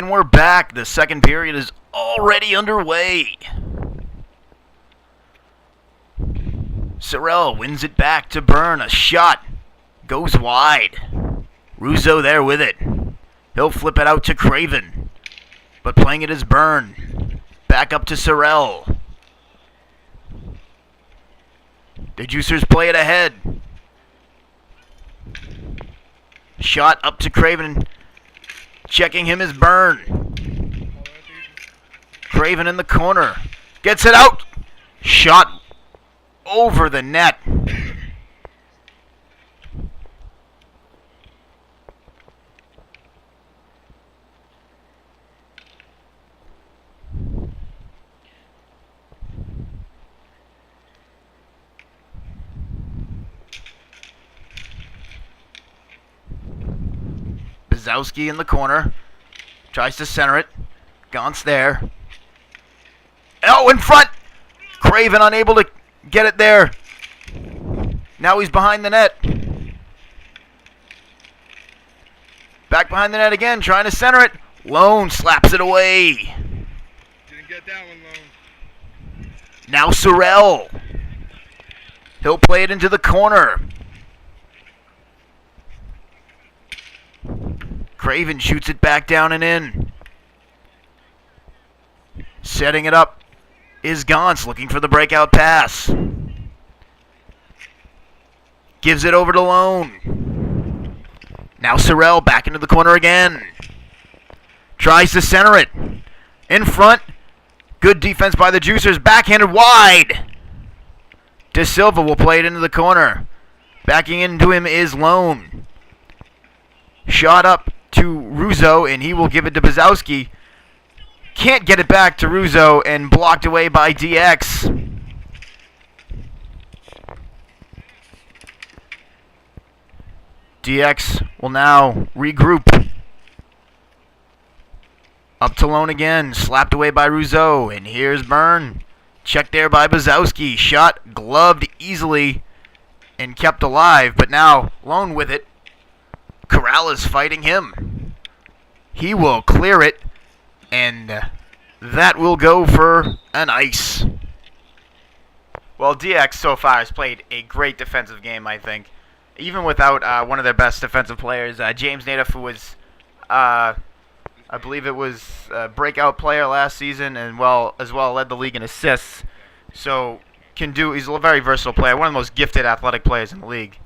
And we're back. The second period is already underway. Sorrell wins it back to Byrne. A shot goes wide. Russo there with it. He'll flip it out to Craven. But playing it is Byrne. Back up to Sorrell. The Juicers play it ahead. Shot up to Craven. Checking him is Byrne. Craven in the corner. Gets it out. Shot over the net. Bzowski in the corner. Tries to center it. Gaunt's there. Oh, in front! Craven unable to get it there. Now he's behind the net. Back behind the net again, trying to center it. Lone slaps it away. Didn't get that one, Lone. Now Sorrell. He'll play it into the corner. Craven shoots it back down and in. Setting it up is Gauntz, looking for the breakout pass. Gives it over to Lone. Now Sorrell back into the corner again. Tries to center it. In front. Good defense by the Juicers. Backhanded wide. De Silva will play it into the corner. Backing into him is Lone. Shot up to Russo, and he will give it to Bzowski. Can't get it back to Russo, and blocked away by DX. DX will now regroup. Up to Lone again, slapped away by Russo, and here's Byrne. Checked there by Bzowski. Shot gloved easily and kept alive, but now Lone with it. Corrales fighting him. He will clear it, and that will go for an ice. Well, DX so far has played a great defensive game, I think. Even without one of their best defensive players, James Nadeau, who was, I believe it was a breakout player last season, and as well led the league in assists. So he's a very versatile player, one of the most gifted athletic players in the league.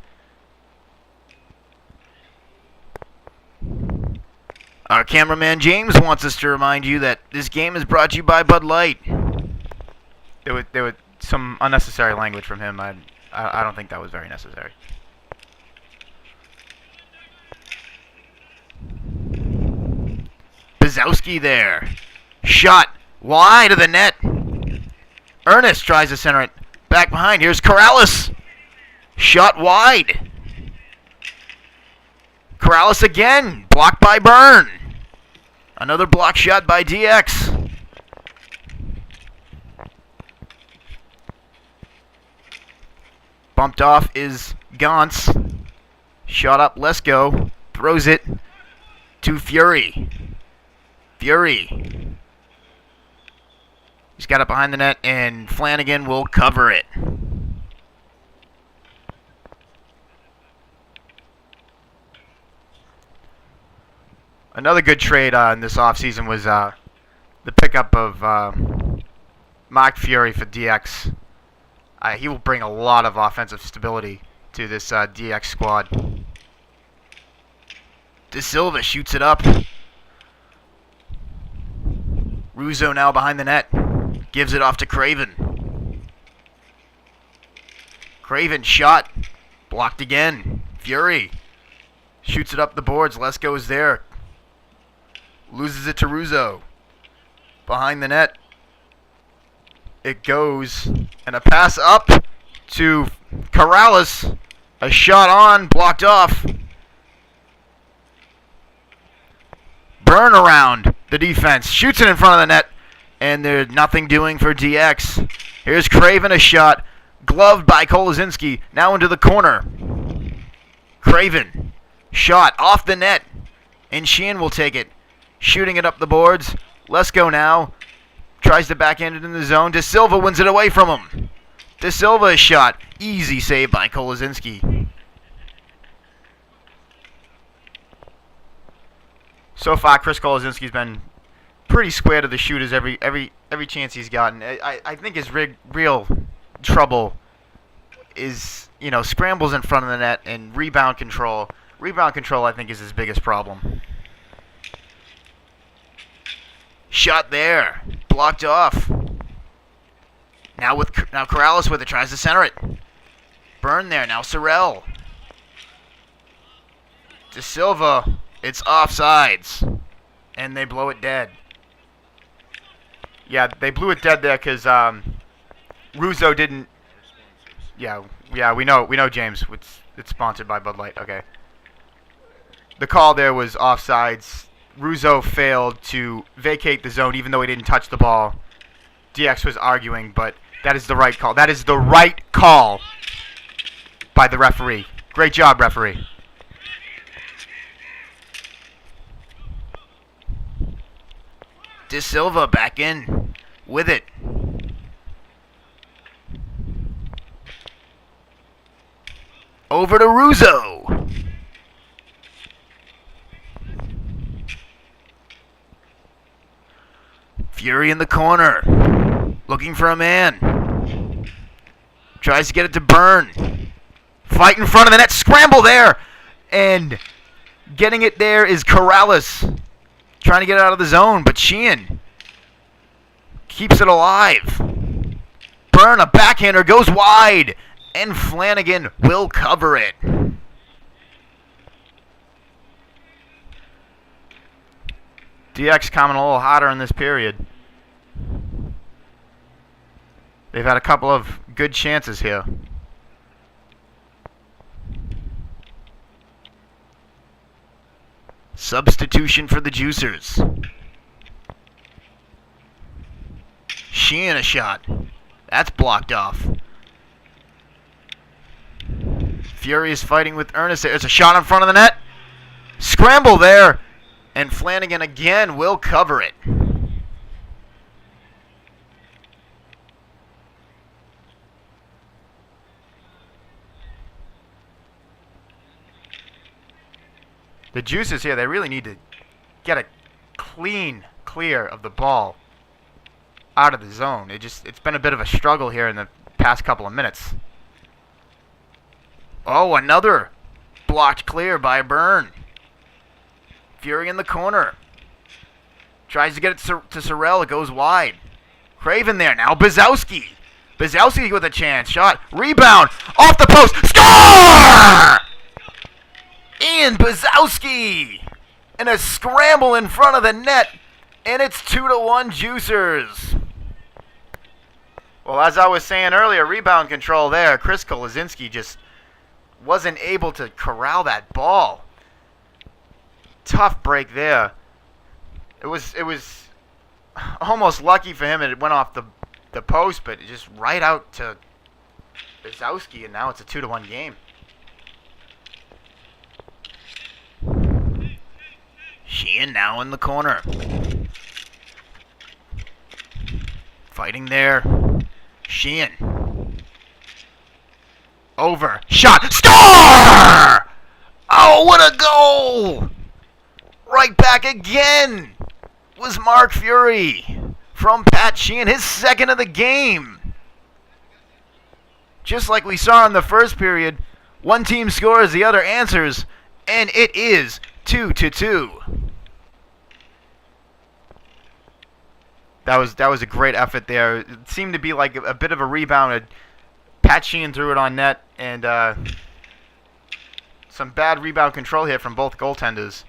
Our cameraman James wants us to remind you that this game is brought to you by Bud Light. There was some unnecessary language from him. I don't think that was very necessary. Bzowski there. Shot wide of the net. Ernest tries to center it. Back behind. Here's Corrales. Shot wide. Corrales again. Blocked by Byrne. Another block shot by DX. Bumped off is Gauntz. Shot up Lesko. Throws it to Fury. Fury. He's got it behind the net, and Flanagan will cover it. Another good trade in this offseason was the pickup of Mark Fury for DX. He will bring a lot of offensive stability to this DX squad. De Silva shoots it up. Russo now behind the net. Gives it off to Craven. Craven shot. Blocked again. Fury shoots it up the boards. Lesko is there. Loses it to Russo. Behind the net. It goes. And a pass up to Corrales. A shot on. Blocked off. Byrne around the defense. Shoots it in front of the net. And there's nothing doing for DX. Here's Craven, a shot. Gloved by Kolazinski. Now into the corner. Craven. Shot off the net. And Sheehan will take it. shooting it up the boards. Lesko now tries to backhand it in the zone. De Silva wins it away from him. De Silva's shot. Easy save by Kolazinski. So far, Chris Kolazinski's been pretty square to the shooters every chance he's gotten. I think his real trouble is, scrambles in front of the net and rebound control. Rebound control, I think, is his biggest problem. Shot there. Blocked off. Now Corrales with it. Tries to center it. Burn there. Now Sorrell. De Silva. It's offsides. And they blow it dead. Yeah, they blew it dead there because Russo didn't... Yeah, we know, James. It's sponsored by Bud Light. Okay. The call there was offsides. Russo failed to vacate the zone even though he didn't touch the ball. DX was arguing, but that is the right call. That is the right call by the referee. Great job, referee. De Silva back in with it. Over to Russo. Fury in the corner. Looking for a man. Tries to get it to Byrne. Fight in front of the net. Scramble there. And getting it there is Corrales. Trying to get it out of the zone, but Sheehan keeps it alive. Byrne, a backhander, goes wide. And Flanagan will cover it. DX coming a little hotter in this period. They've had a couple of good chances here. Substitution for the Juicers. Sheehan a shot. That's blocked off. Fury is fighting with Ernest. There's a shot in front of the net. Scramble there. And Flanagan again will cover it. The Juicers here, they really need to get a clean clear of the ball out of the zone. It's been a bit of a struggle here in the past couple of minutes. Oh, another blocked clear by Byrne. Fury in the corner. Tries to get it to Sorrell. It goes wide. Craven there. Now Bazowski. Bazowski with a chance. Shot. Rebound. Off the post. Score! Ian Bazowski. And a scramble in front of the net. And it's 2-1 Juicers. Well, as I was saying earlier, rebound control there. Chris Kolazinski just wasn't able to corral that ball. Tough break there. It was almost lucky for him and it went off the post, but it just right out to Bazowski, and now it's a 2-1 game. Sheehan now in the corner. Fighting there. Sheehan. Over. Shot. Score! Oh, what a goal! Right back again was Mark Fury from Pat Sheehan, his second of the game. Just like we saw in the first period, one team scores, the other answers, and it is 2-2. That was a great effort there. It seemed to be like a bit of a rebound. Pat Sheehan threw it on net, and some bad rebound control here from both goaltenders.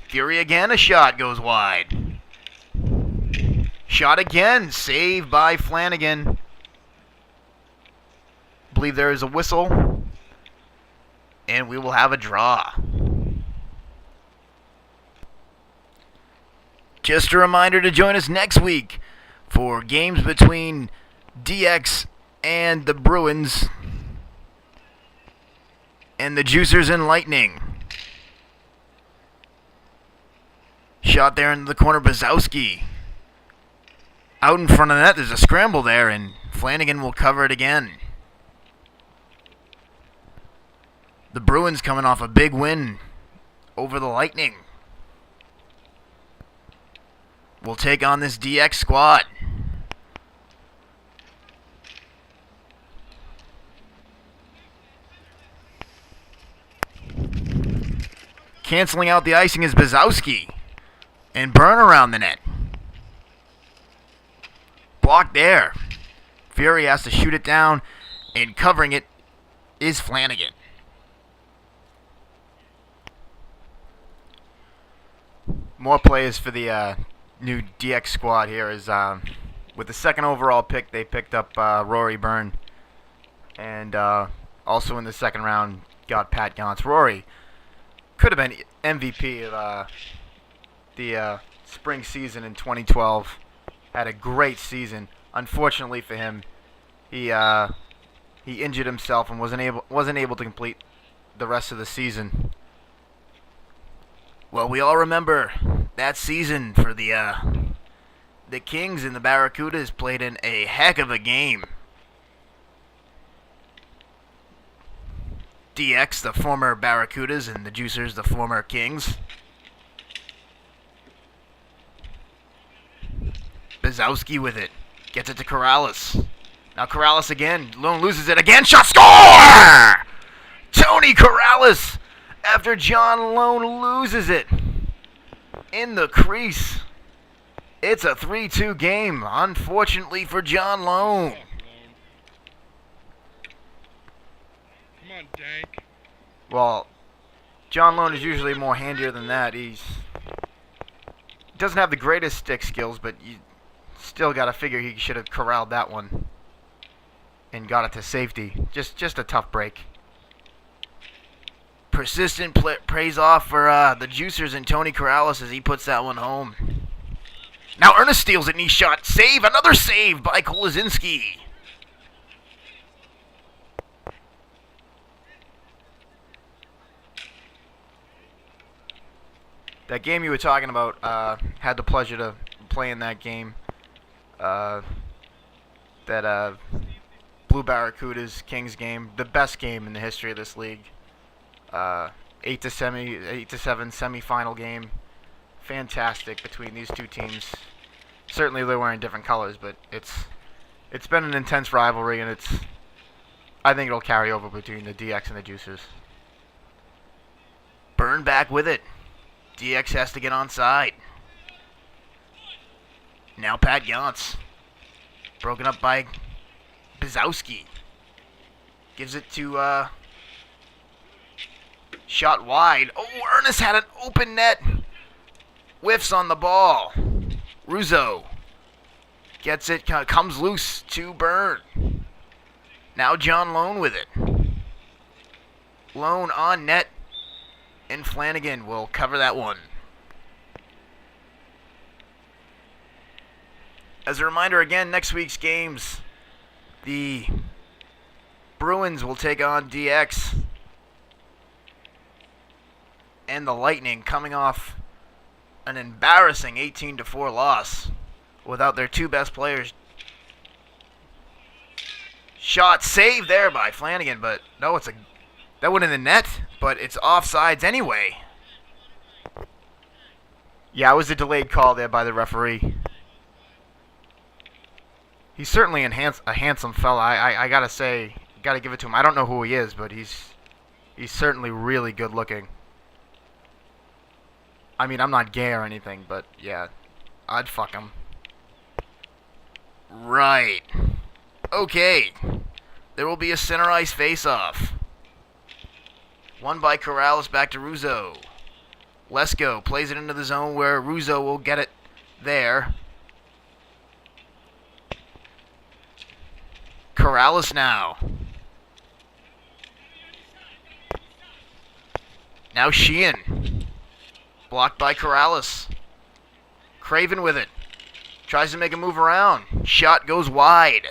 Fury again, a shot goes wide. Shot again, saved by Flanagan. Believe there is a whistle, and we will have a draw. Just a reminder to join us next week for games between DX and the Bruins and the Juicers and Lightning. Shot there into the corner, Bazowski. Out in front of the net, there's a scramble there, and Flanagan will cover it again. The Bruins coming off a big win over the Lightning will take on this DX squad. Canceling out the icing is Bazowski. And Byrne around the net. Blocked there. Fury has to shoot it down, and covering it is Flanagan. More players for the new DX squad here is with the second overall pick, they picked up Rory Byrne. And also in the second round got Pat Gauntz. Rory could have been MVP of the spring season in 2012. Had a great season. Unfortunately for him, he injured himself and wasn't able to complete the rest of the season. Well, we all remember that season for the Kings and the Barracudas played in a heck of a game. DX, the former Barracudas, and the Juicers, the former Kings. Bazowski with it. Gets it to Corrales. Now Corrales again. Lone loses it again. Shot, score! Tony Corrales after John Lone loses it in the crease. It's a 3-2 game, unfortunately for John Lone. Come on, Dank. Well, John Lone is usually more handier than that. He doesn't have the greatest stick skills, but you still got to figure he should have corralled that one and got it to safety. Just a tough break. Persistent praise off for the Juicers and Tony Corrales as he puts that one home. Now Ernest steals it, knee shot. Save, another save by Kolazinski. That game you were talking about, had the pleasure to play in that game. That Blue Barracudas Kings game, the best game in the history of this league. 8-7 semifinal game. Fantastic between these two teams. Certainly they're wearing different colors, but it's been an intense rivalry, and I think it'll carry over between the DX and the Juicers. Byrne back with it. DX has to get on side. Now Pat Gauntz. Broken up by Bazowski. Gives it to, shot wide. Oh, Ernest had an open net. Whiffs on the ball. Russo gets it, comes loose to Byrne. Now John Lone with it. Lone on net. And Flanagan will cover that one. As a reminder again, next week's games, the Bruins will take on DX. And the Lightning coming off an embarrassing 18-4 loss without their two best players. Shot saved there by Flanagan, but no, that went in the net, but it's offsides anyway. Yeah, it was a delayed call there by the referee. He's certainly a handsome fella. I gotta say, gotta give it to him. I don't know who he is, but he's certainly really good looking. I mean, I'm not gay or anything, but yeah, I'd fuck him. Right. Okay. There will be a center ice face-off. Won by Corrales, back to Russo. Lesko plays it into the zone where Russo will get it there. Corrales now. Now Sheehan. Blocked by Corrales. Craven with it. Tries to make a move around. Shot goes wide.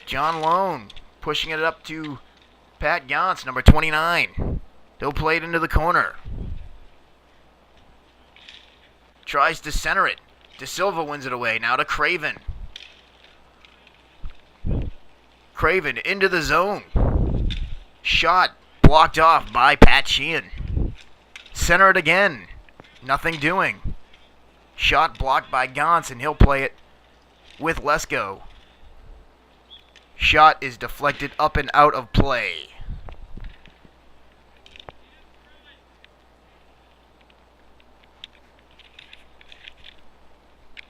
John Lone pushing it up to Pat Gauntz, number 29. He'll play it into the corner. tries to center it. De Silva wins it away. Now to Craven. Craven into the zone. Shot blocked off by Pat Sheehan. Center it again. Nothing doing. Shot blocked by Gantz, and he'll play it with Lesko. Shot is deflected up and out of play.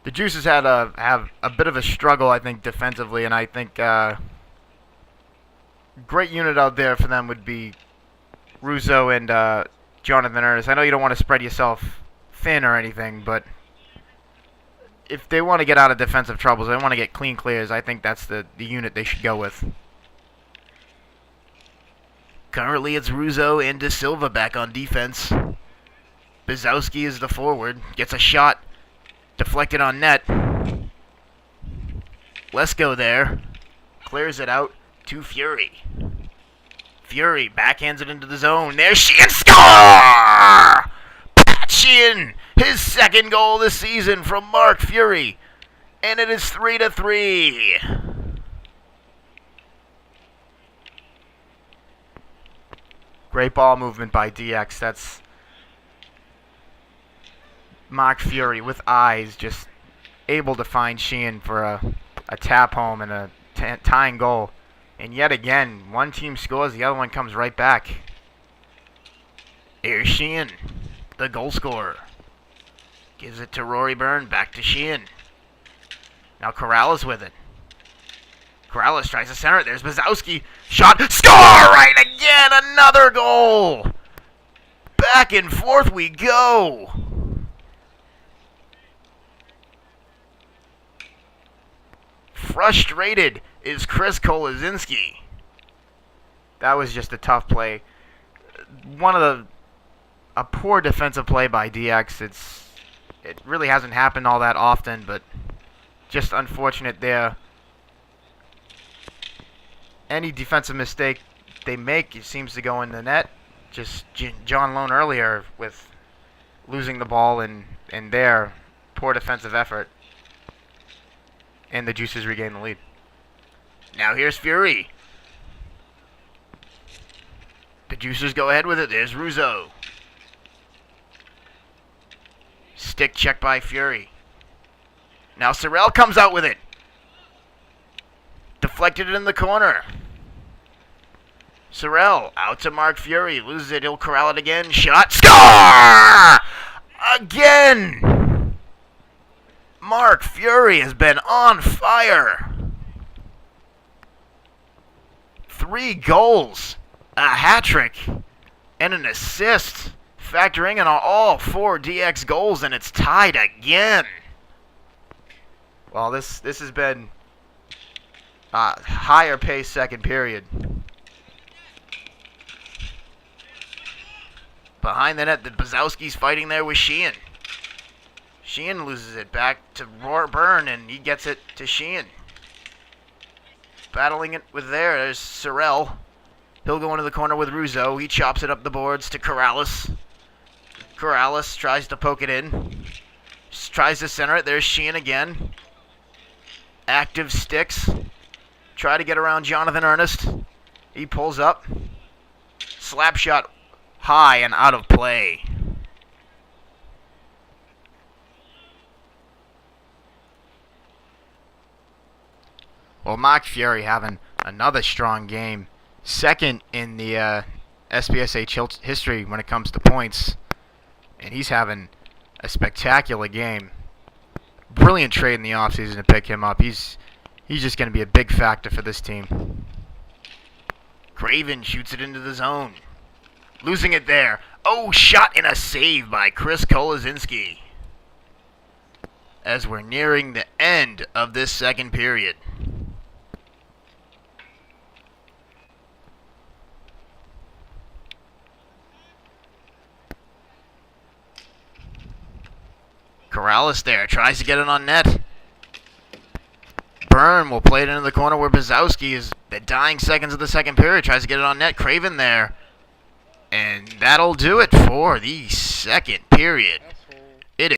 The Juices have a bit of a struggle, I think, defensively, and I think great unit out there for them would be Russo and Jonathan Ernest. I know you don't want to spread yourself thin or anything, but if they want to get out of defensive troubles, they want to get clean clears, I think that's the unit they should go with. Currently, it's Russo and De Silva back on defense. Bizowski is the forward. Gets a shot. Deflected on net. Lesko there. Clears it out to Fury. Fury backhands it into the zone. There's Sheehan. Score! Pat Sheehan, his second goal this season from Mark Fury. And it is 3-3. Great ball movement by DX. That's Mark Fury with eyes, just able to find Sheehan for a tap home and a tying goal. And yet again, one team scores, the other one comes right back. Here's Sheehan, the goal scorer. Gives it to Rory Byrne, back to Sheehan. Now Corrales with it. Corrales tries to center it. There's Bizowski. Shot. Score! Right again! Another goal! Back and forth we go. Frustrated is Chris Kolazinski. That was just a tough play. A poor defensive play by DX. It really hasn't happened all that often, but just unfortunate there. Any defensive mistake they make, it seems to go in the net. Just John Lone earlier with losing the ball and their poor defensive effort. And the Juices regain the lead. Now here's Fury. The Juicers go ahead with it. There's Russo. Stick check by Fury. Now Sorrell comes out with it. Deflected it in the corner. Sorrell out to Mark Fury. Loses it. He'll corral it again. Shot. Score! Again! Mark Fury has been on fire. 3 goals, a hat trick, and an assist. Factoring in all 4 DX goals, and it's tied again. Well, this has been a higher pace second period. Behind the net, the Bizowski's fighting there with Sheehan. Sheehan loses it back to Roar Byrne, and he gets it to Sheehan. Battling it with there's Sorrell. He'll go into the corner with Russo. He chops it up the boards to Corrales. Corrales tries to poke it in. Tries to center it. There's Sheehan again. Active sticks. Try to get around Jonathan Ernest. He pulls up. Slap shot high and out of play. Well, Mark Fury having another strong game. Second in the SBSHL history when it comes to points. And he's having a spectacular game. Brilliant trade in the offseason to pick him up. He's just going to be a big factor for this team. Craven shoots it into the zone. Losing it there. Oh, shot and a save by Chris Kolazinski. As we're nearing the end of this second period. Corrales there, tries to get it on net. Byrne will play it into the corner where Bizowski is the dying seconds of the second period. Tries to get it on net. Craven there. And that'll do it for the second period.